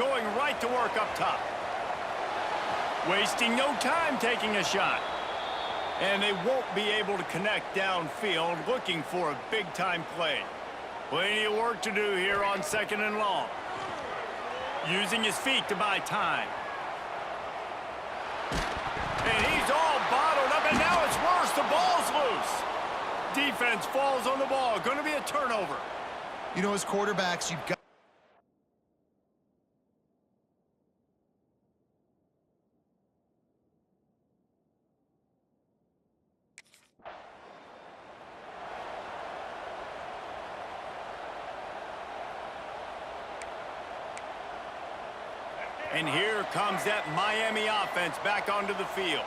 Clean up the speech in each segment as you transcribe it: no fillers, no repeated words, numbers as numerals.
going right to work up top. Wasting no time taking a shot. And they won't be able to connect downfield, looking for a big-time play. Plenty of work to do here on 2nd and long. Using his feet to buy time. And he's all bottled up, and now it's worse. The ball's loose. Defense falls on the ball. Going to be a turnover. You know, as quarterbacks, you've got... And here comes that Miami offense back onto the field.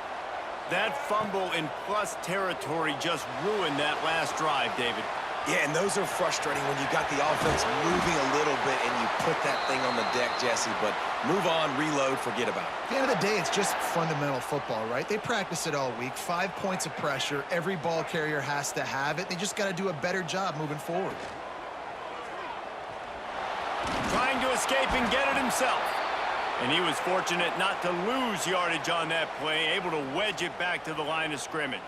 That fumble in plus territory just ruined that last drive, David. Yeah, and those are frustrating when you got the offense moving a little bit and you put that thing on the deck, Jesse. But move on, reload, forget about it. At the end of the day, it's just fundamental football, right? They practice it all week. 5 points of pressure. Every ball carrier has to have it. They just got to do a better job moving forward. Trying to escape and get it himself. And he was fortunate not to lose yardage on that play, able to wedge it back to the line of scrimmage.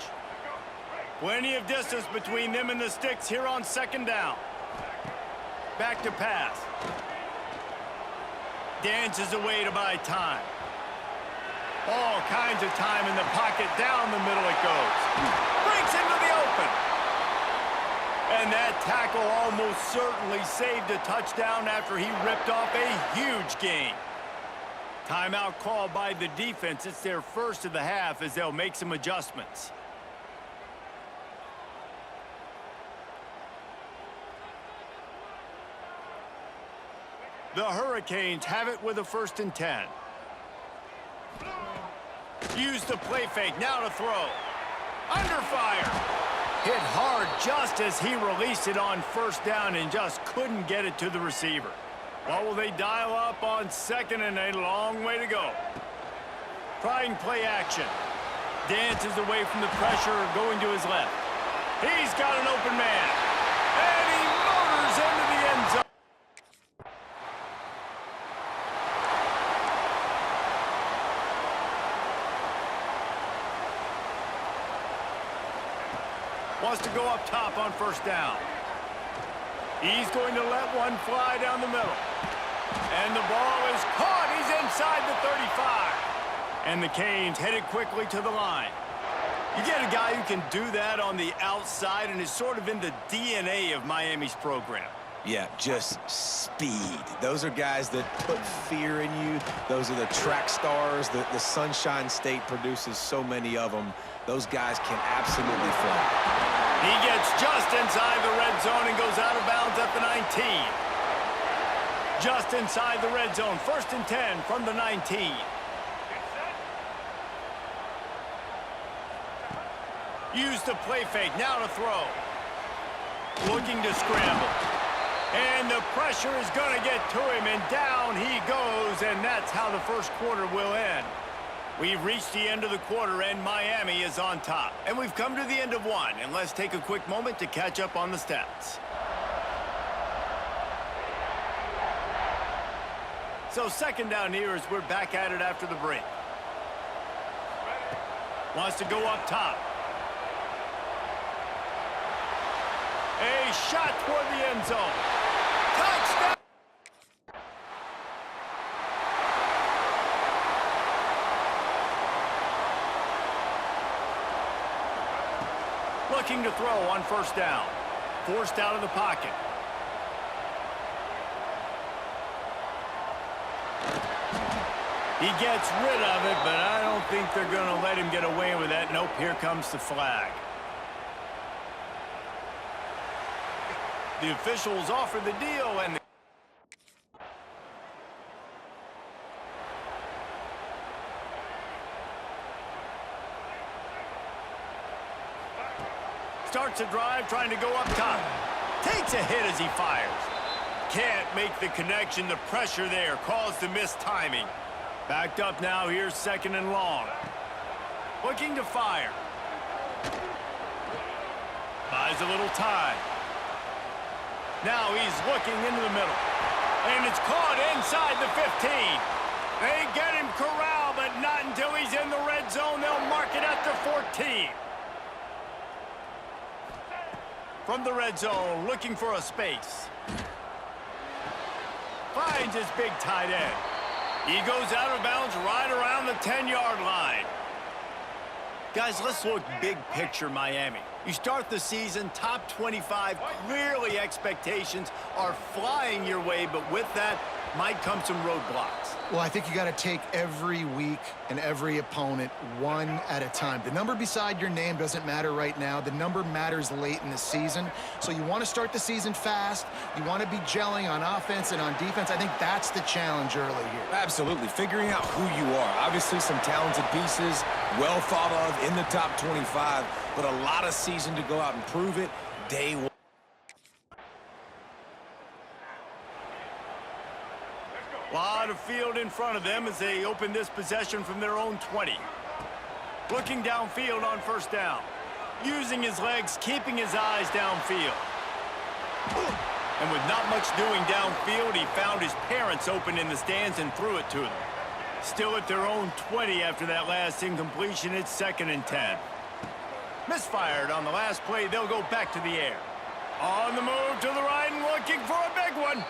Plenty of distance between them and the sticks here on 2nd down. Back to pass. Dances away to buy time. All kinds of time in the pocket. Down the middle it goes. Breaks into the open. And that tackle almost certainly saved a touchdown after he ripped off a huge gain. Timeout called by the defense. It's their first of the half as they'll make some adjustments. The Hurricanes have it with a 1st and 10. Use the play fake, now to throw. Under fire. Hit hard just as he released it on 1st down and just couldn't get it to the receiver. What will they dial up on 2nd and a long way to go? Trying play action. Dances away from the pressure, going to his left. He's got an open man. And he motors into the end zone. Wants to go up top on 1st down. He's going to let one fly down the middle. And the ball is caught. He's inside the 35. And the Canes headed quickly to the line. You get a guy who can do that on the outside and is sort of in the DNA of Miami's program. Yeah, just speed. Those are guys that put fear in you. Those are the track stars. The Sunshine State produces so many of them. Those guys can absolutely fly. He gets just inside the red zone and goes out of bounds at the 19. Just inside the red zone. 1st and 10 from the 19. Use the play fake. Now to throw. Looking to scramble. And the pressure is going to get to him, and down he goes, and that's how the 1st quarter will end. We've reached the end of the quarter, and Miami is on top. And we've come to the end of one, and let's take a quick moment to catch up on the stats. So 2nd down here as we're back at it after the break. Wants to go up top. A shot toward the end zone. Touchdown! Looking to throw on 1st down. Forced out of the pocket. He gets rid of it, but I don't think they're going to let him get away with that. Nope, here comes the flag. The officials offer the deal, and starts a drive trying to go up top. Takes a hit as he fires. Can't make the connection. The pressure there caused the missed timing. Backed up now. Here's 2nd and long. Looking to fire. Buys a little time. Now he's looking into the middle. And it's caught inside the 15. They get him corralled, but not until he's in the red zone. They'll mark it at the 14. From the red zone, looking for a space. Finds his big tight end. He goes out of bounds right around the 10-yard line. Guys, let's look big picture Miami. You start the season, top 25, clearly expectations are flying your way, but with that might come some roadblocks. Well, I think you got to take every week and every opponent one at a time. The number beside your name doesn't matter right now. The number matters late in the season. So you want to start the season fast. You want to be gelling on offense and on defense. I think that's the challenge early here. Absolutely. Figuring out who you are. Obviously, some talented pieces, well thought of in the top 25, but a lot of season to go out and prove it day one. A lot of field in front of them as they open this possession from their own 20. Looking downfield on first down. Using his legs, keeping his eyes downfield. And with not much doing downfield, he found his parents open in the stands and threw it to them. Still at their own 20 after that last incompletion. It's 2nd and 10. Misfired on the last play. They'll go back to the air. On the move to the right and looking for a big one.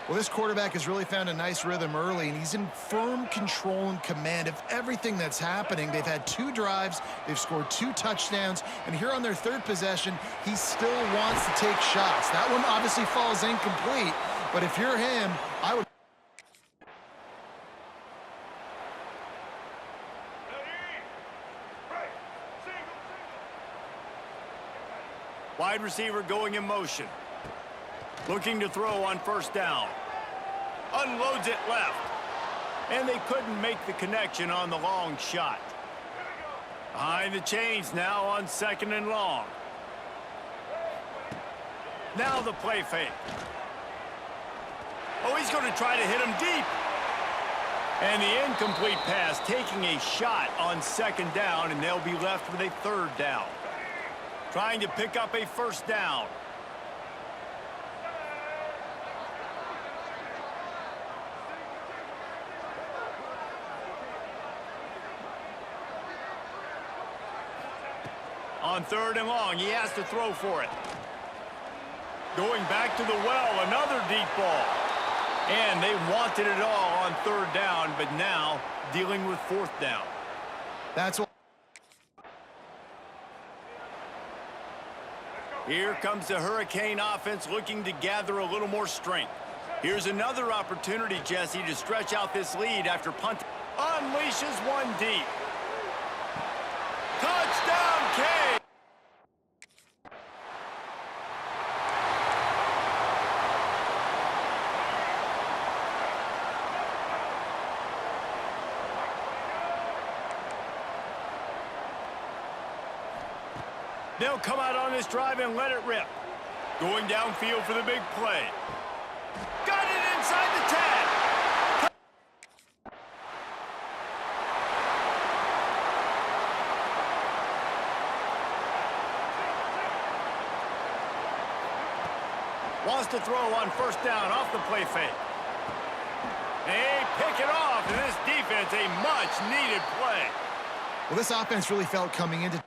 Well, this quarterback has really found a nice rhythm early, and he's in firm control and command of everything that's happening. They've had 2 drives, they've scored 2 touchdowns, and here on their 3rd possession, he still wants to take shots. That one obviously falls incomplete, but if you're him, I would... Wide receiver going in motion. Looking to throw on first down. Unloads it left. And they couldn't make the connection on the long shot. Behind the chains now on 2nd and long. Now the play fake. Oh, he's going to try to hit him deep. And the incomplete pass taking a shot on 2nd down, and they'll be left with a 3rd down. Trying to pick up a first down. On 3rd and long, he has to throw for it. Going back to the well, another deep ball. And they wanted it all on 3rd down, but now dealing with 4th down. That's what... Here comes the Hurricane offense looking to gather a little more strength. Here's another opportunity, Jesse, to stretch out this lead after punt. Unleashes one deep. Touchdown, Cade! They'll come out on this drive and let it rip. Going downfield for the big play. Got it inside the 10. Wants to throw on first down off the play fake. They pick it off, and this defense a much-needed play. Well, this offense really felt coming into...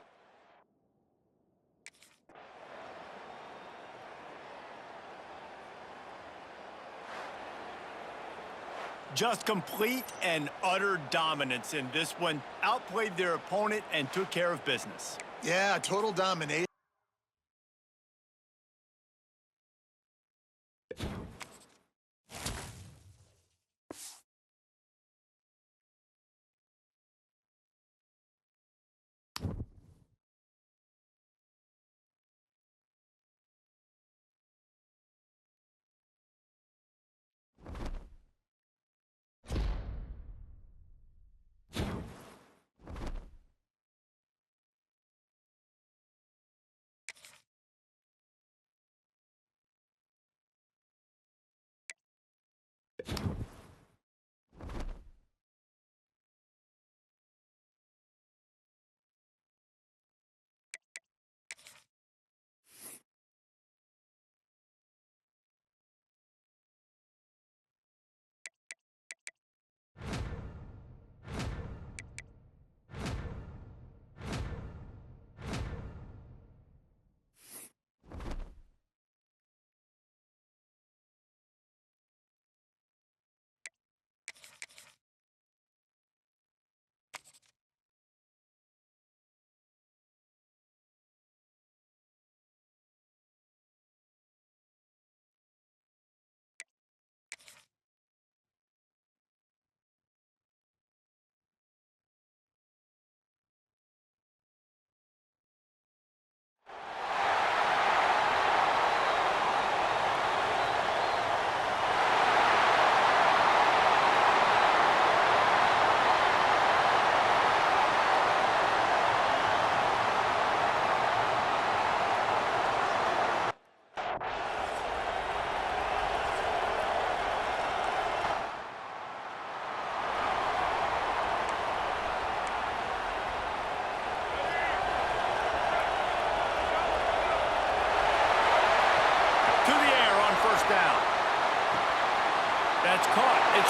Just complete and utter dominance in this one. Outplayed their opponent and took care of business. Yeah, total domination.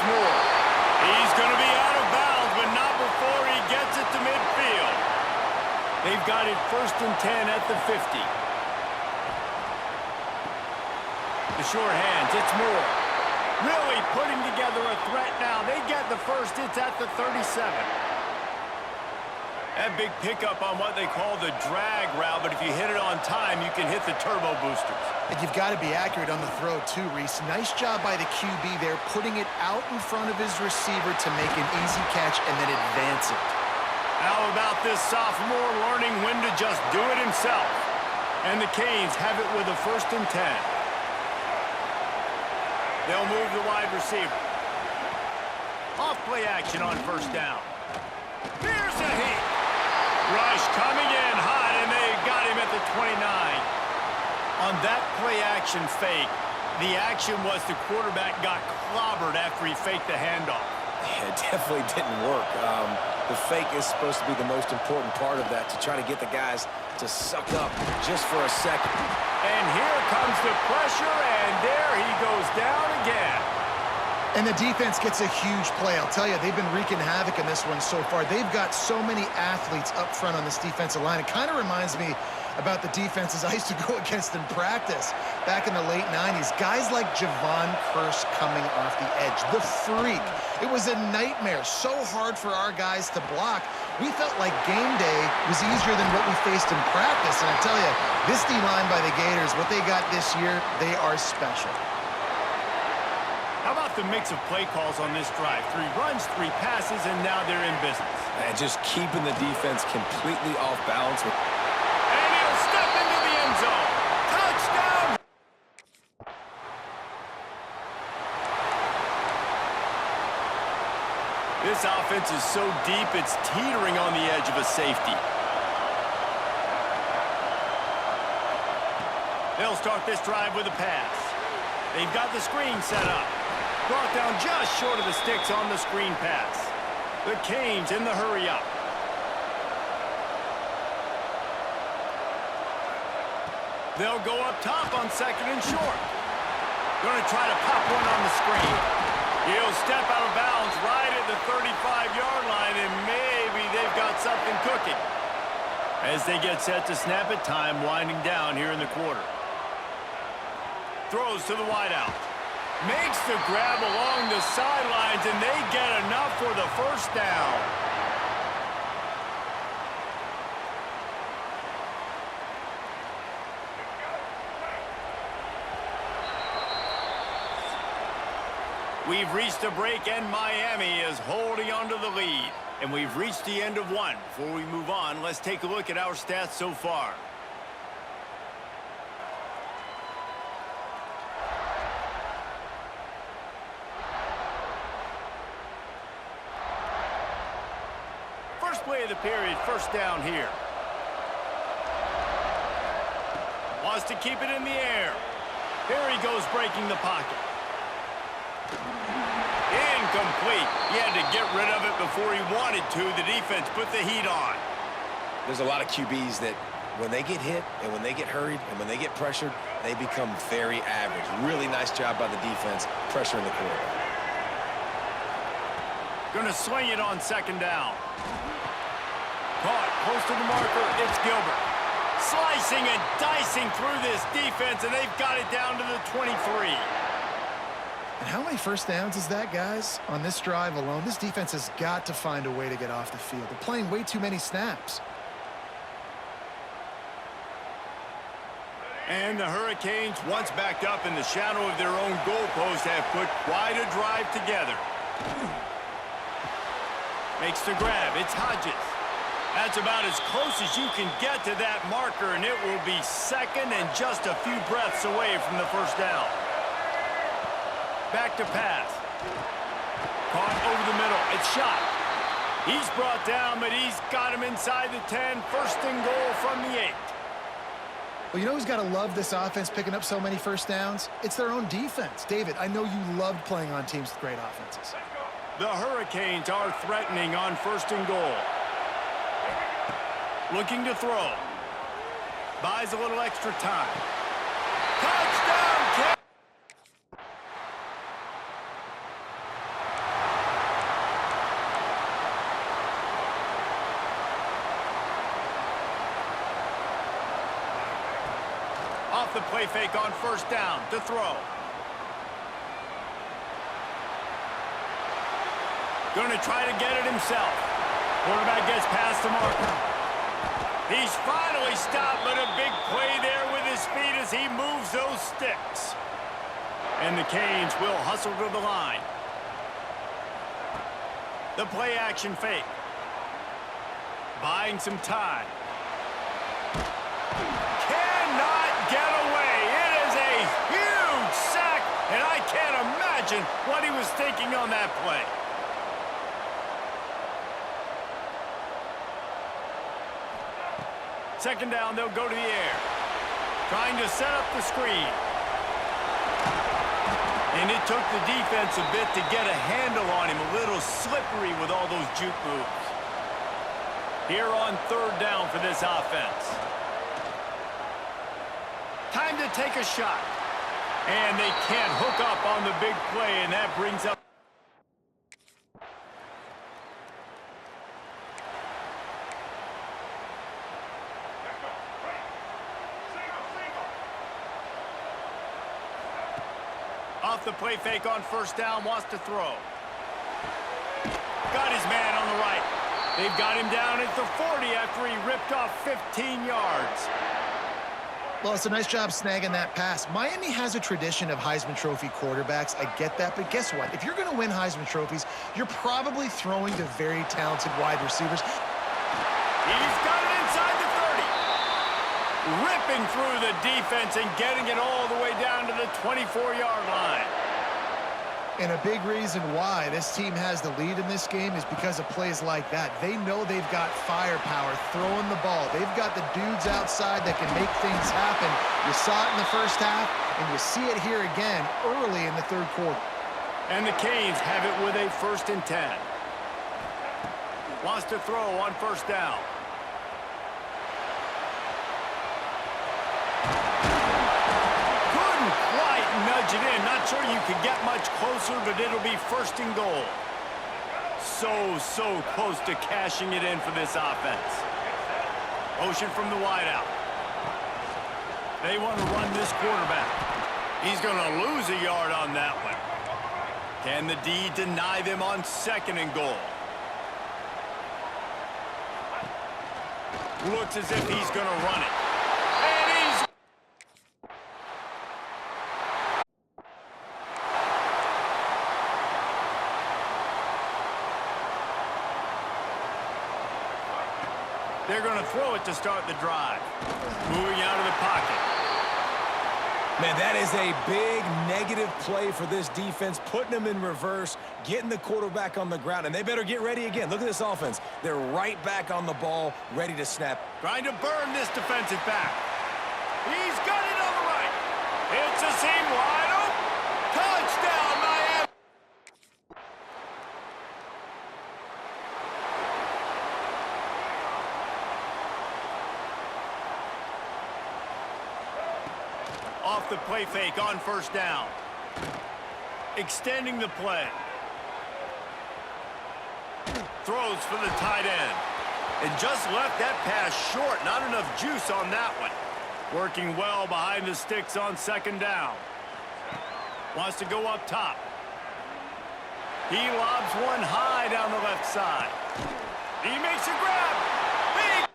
It's Moore. He's going to be out of bounds, but not before he gets it to midfield. They've got it 1st and 10 at the 50. The short hands, it's Moore. Really putting together a threat now. They get the first, it's at the 37. That big pickup on what they call the drag route, but if you hit it on time, you can hit the turbo boosters. And you've got to be accurate on the throw, too, Reese. Nice job by the QB there, putting it out in front of his receiver to make an easy catch and then advance it. How about this sophomore learning when to just do it himself? And the Canes have it with a 1st and 10. They'll move the wide receiver. Off play action on 1st down. Here's a hit. Rush coming in hot, and they got him at the 29. On that play action fake, the action was the quarterback got clobbered after he faked the handoff. It definitely didn't work. The fake is supposed to be the most important part of that, to try to get the guys to suck up just for a second. And here comes the pressure, and there he goes down again. And the defense gets a huge play. I'll tell you, they've been wreaking havoc in this one so far. They've got so many athletes up front on this defensive line. It kind of reminds me about the defenses I used to go against in practice back in the late 90s. Guys like Javon Curse coming off the edge. The freak. It was a nightmare. So hard for our guys to block. We felt like game day was easier than what we faced in practice. And I tell you, this D-line by the Gators, what they got this year, they are special. How about the mix of play calls on this drive? 3 runs, 3 passes, and now they're in business. And just keeping the defense completely off balance. And he'll step into the end zone. Touchdown! This offense is so deep, it's teetering on the edge of a safety. They'll start this drive with a pass. They've got the screen set up. Brought down just short of the sticks on the screen pass. The Canes in the hurry up. They'll go up top on 2nd and short. Going to try to pop one on the screen. He'll step out of bounds right at the 35-yard line, and maybe they've got something cooking. As they get set to snap it, time winding down here in the quarter. Throws to the wideout. Makes the grab along the sidelines, and they get enough for the 1st down. We've reached a break, and Miami is holding onto the lead. And we've reached the end of one. Before we move on, let's take a look at our stats so far. First play of the period, 1st down here. Wants to keep it in the air. There he goes, breaking the pocket. Incomplete. He had to get rid of it before he wanted to. The defense put the heat on. There's a lot of QBs that when they get hit and when they get hurried and when they get pressured, they become very average. Really nice job by the defense pressuring the quarterback. Going to swing it on 2nd down. Caught close to the marker. It's Gilbert. Slicing and dicing through this defense, and they've got it down to the 23. And how many 1st downs is that, guys? On this drive alone, this defense has got to find a way to get off the field. They're playing way too many snaps. And the Hurricanes, once backed up in the shadow of their own goalpost, have put quite a drive together. Makes the grab. It's Hodges. That's about as close as you can get to that marker, and it will be 2nd and just a few breaths away from the 1st down. Back to pass. Caught over the middle. It's shot. He's brought down, but he's got him inside the 10. 1st and goal from the 8. Well, you know who's got to love this offense picking up so many 1st downs? It's their own defense. David, I know you loved playing on teams with great offenses. The Hurricanes are threatening on 1st and goal. Looking to throw. Buys a little extra time. Touchdown! Off the play fake on first down to throw. Going to try to get it himself. Quarterback gets past the marker. He's finally stopped, but a big play there with his feet as he moves those sticks. And the Canes will hustle to the line. The play action fake. Buying some time. Cannot get away. It is a huge sack, and I can't imagine what he was thinking on that play. Second down, they'll go to the air. Trying to set up the screen. And it took the defense a bit to get a handle on him. A little slippery with all those juke moves. Here on third down for this offense. Time to take a shot. And they can't hook up on the big play, and that brings up off the play fake on first down, wants to throw. Got his man on the right. They've got him down at the 40 after he ripped off 15 yards. Well, it's a nice job snagging that pass. Miami has a tradition of Heisman Trophy quarterbacks. I get that, but guess what? If you're going to win Heisman Trophies, you're probably throwing to very talented wide receivers. He's got it inside the 30. Ripping through the defense and getting it all the way down to the 24-yard line. And a big reason why this team has the lead in this game is because of plays like that. They know they've got firepower throwing the ball. They've got the dudes outside that can make things happen. You saw it in the first half, and you see it here again early in the third quarter. And the Canes have it with a 1st and 10. Wants to throw on first down. Nudge it in. Not sure you could get much closer, but it'll be 1st and goal. So close to cashing it in for this offense. Motion from the wideout. They want to run this quarterback. He's going to lose a yard on that one. Can the D deny them on 2nd and goal? Looks as if he's going to run it. And he's... They're going to throw it to start the drive. Moving out of the pocket. Man, that is a big negative play for this defense, putting them in reverse, getting the quarterback on the ground, and they better get ready again. Look at this offense. They're right back on the ball, ready to snap. Trying to burn this defensive back. He's got it on the right. It's a seam wide open. Touchdown, Miami. Off the play fake on first down. Extending the play. Throws for the tight end. And just left that pass short. Not enough juice on that one. Working well behind the sticks on 2nd down. Wants to go up top. He lobs one high down the left side. He makes a grab. Big.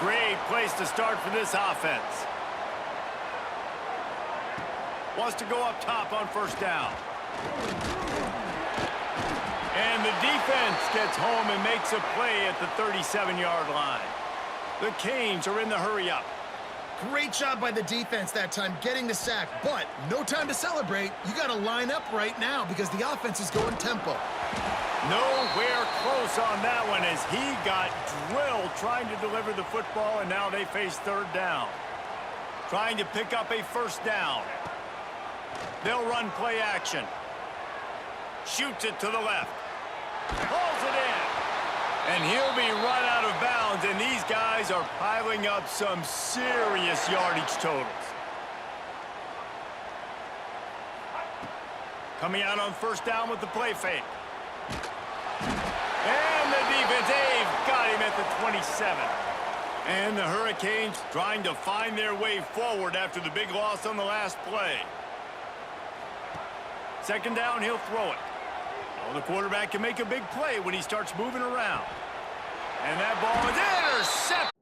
Great place to start for this offense. Wants to go up top on first down. And the defense gets home and makes a play at the 37-yard line. The Canes are in the hurry-up. Great job by the defense that time getting the sack, but no time to celebrate. You got to line up right now because the offense is going tempo. Nowhere close on that one as he got drilled trying to deliver the football, and now they face 3rd down. Trying to pick up a 1st down. They'll run play action. Shoots it to the left. Pulls it in. And he'll be run out of bounds, and these guys are piling up some serious yardage totals. Coming out on first down with the play fake. And the defense, they've got him at at the 27. And the Hurricanes trying to find their way forward after the big loss on the last play. Second down, he'll throw it. Well, the quarterback can make a big play when he starts moving around. And that ball is intercepted.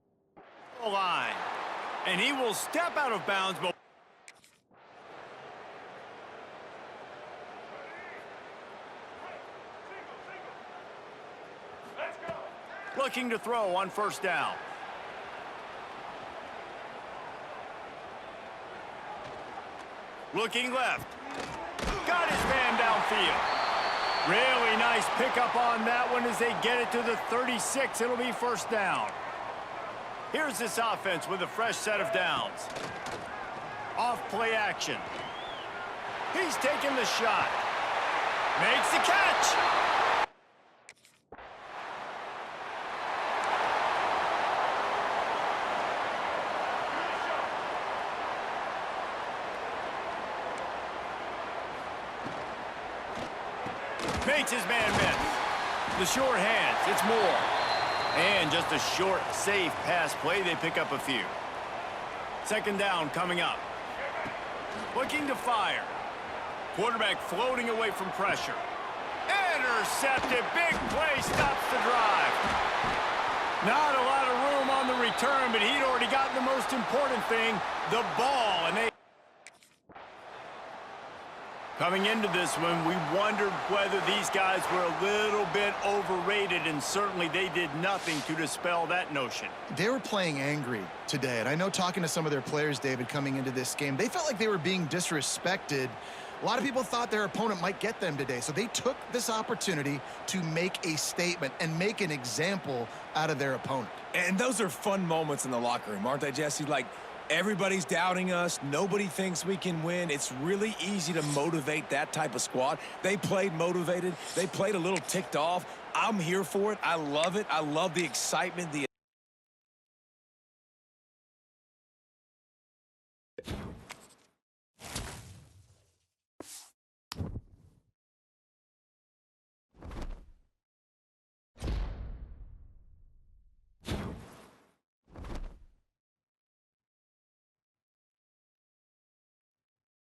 Line. And he will step out of bounds, but looking to throw on first down. Looking left. Got his man downfield. Really nice pickup on that one as they get it to the 36. It'll be first down. Here's this offense with a fresh set of downs. Off play action. He's taking the shot. Makes the catch. Makes his man miss. The short hands, it's more. And just a short, safe pass play, they pick up a few. Second down coming up. Looking to fire. Quarterback floating away from pressure. Intercepted, big play, stops the drive. Not a lot of room on the return, but he'd already gotten the most important thing, the ball. And they coming into this one, we wondered whether these guys were a little bit overrated, and certainly they did nothing to dispel that notion. They were playing angry today, and I know talking to some of their players, David, coming into this game, they felt like they were being disrespected. A lot of people thought their opponent might get them today, so they took this opportunity to make a statement and make an example out of their opponent. And those are fun moments in the locker room, aren't they, Jesse? Like, everybody's doubting us. Nobody thinks we can win. It's really easy to motivate that type of squad. They played motivated. They played a little ticked off. I'm here for it. I love it. I love the excitement, the